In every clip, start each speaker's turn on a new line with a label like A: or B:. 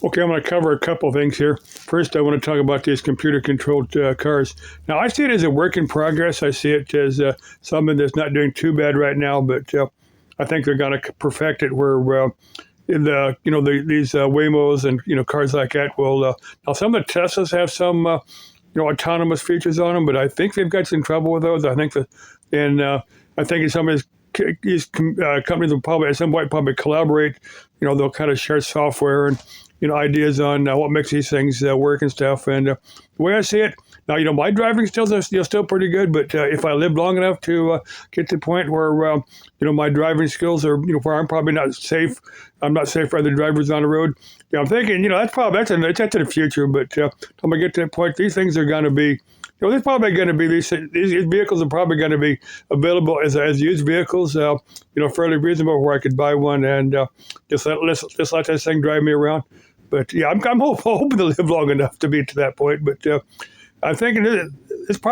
A: Okay, I'm going to cover a couple things here. First, I want to talk about these computer-controlled cars. Now, I see it as a work in progress. I see it as something that's not doing too bad right now, but I think they're going to perfect it where in these Waymos and cars like that will. Now, some of the Teslas have some autonomous features on them, but I think they've got some trouble with those. I think I think in some of these companies will probably at some point probably collaborate. They'll kind of share software and ideas on what makes these things work and stuff. And the way I see it now, my driving skills are still pretty good. But if I live long enough to get to the point where my driving skills are where I'm probably not safe, I'm not safe for other drivers on the road. I'm thinking that's in the future. But when I get to that point, these things are going to be. There's probably going to be these vehicles are probably going to be available as used vehicles, fairly reasonable where I could buy one and just let this thing drive me around. But yeah, I'm hoping to live long enough to be to that point. But I'm thinking there's a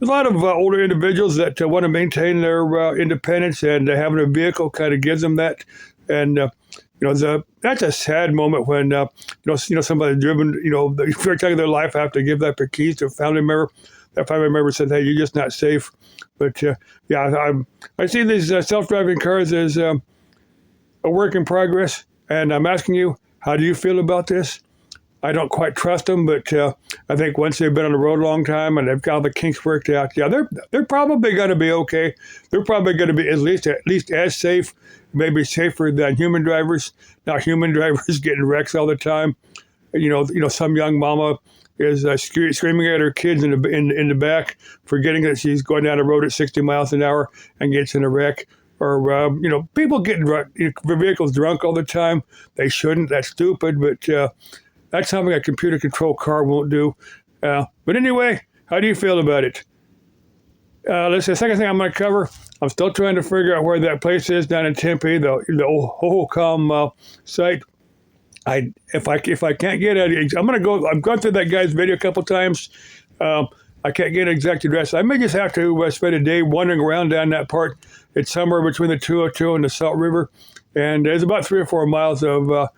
A: lot of older individuals that want to maintain their independence, and having a vehicle kind of gives them that. And that's a sad moment when somebody driven for time of their life have to give that their keys to a family member. That family member said, "Hey, you're just not safe." But I see these self-driving cars as a work in progress, and I'm asking you, how do you feel about this? I don't quite trust them, but I think once they've been on the road a long time and they've got the kinks worked out, they're probably going to be okay. They're probably going to be at least as safe, maybe safer than human drivers. Now, human drivers getting wrecks all the time. Some young mama is screaming at her kids in the back, forgetting that she's going down the road at 60 miles an hour and gets in a wreck. Or, people getting vehicles drunk all the time. They shouldn't. That's stupid. But that's something a computer-controlled car won't do. But anyway, how do you feel about it? Let's see, the second thing I'm going to cover, I'm still trying to figure out where that place is down in Tempe, the Hohokam site. If I can't get it, I've gone through that guy's video a couple times. I can't get an exact address. I may just have to spend a day wandering around down that part. It's somewhere between the 202 and the Salt River. And there's about 3 or 4 miles of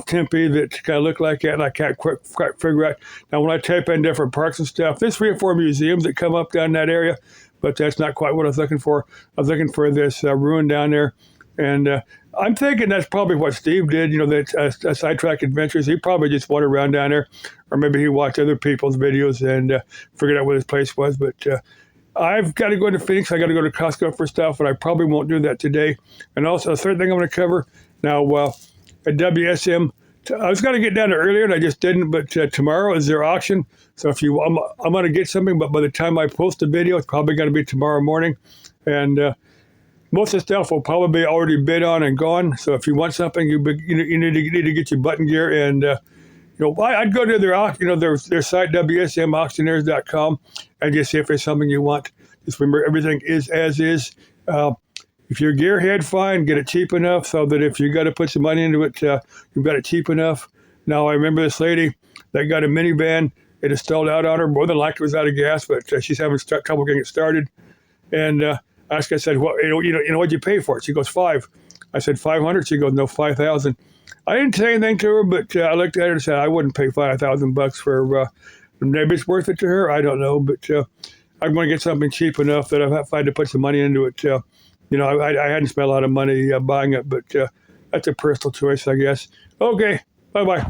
A: Tempe that kind of look like that, and I can't quite figure out. Now, when I type in different parks and stuff, there's 3 or 4 museums that come up down that area, but that's not quite what I was looking for. I was looking for this ruin down there, and I'm thinking that's probably what Steve did, that Sidetrack Adventures. He probably just wandered around down there, or maybe he watched other people's videos and figured out what his place was, but I've got to go to Phoenix. I got to go to Costco for stuff, and I probably won't do that today. And also, the third thing I'm going to cover now, at WSM, I was going to get down there earlier, and I just didn't. But tomorrow is their auction, so I'm going to get something. But by the time I post the video, it's probably going to be tomorrow morning, and most of the stuff will probably be already bid on and gone. So if you want something, you need to get your button gear and. I'd go to their site, WSMauctioneers.com, and just see if there's something you want. Just remember, everything is as is. If you're a gearhead, fine, get it cheap enough so that if you got to put some money into it, you've got it cheap enough. Now, I remember this lady that got a minivan. It has stalled out on her. More than likely it was out of gas, but she's having trouble getting it started. And I asked her, I said, what'd you pay for it? She goes, $5. I said, $500? She goes, no, $5,000. I didn't say anything to her, but I looked at her and said, I wouldn't pay $5,000 for, maybe it's worth it to her. I don't know, but I'm going to get something cheap enough that if I had to put some money into it, I hadn't spent a lot of money buying it, but that's a personal choice, I guess. Okay, bye-bye.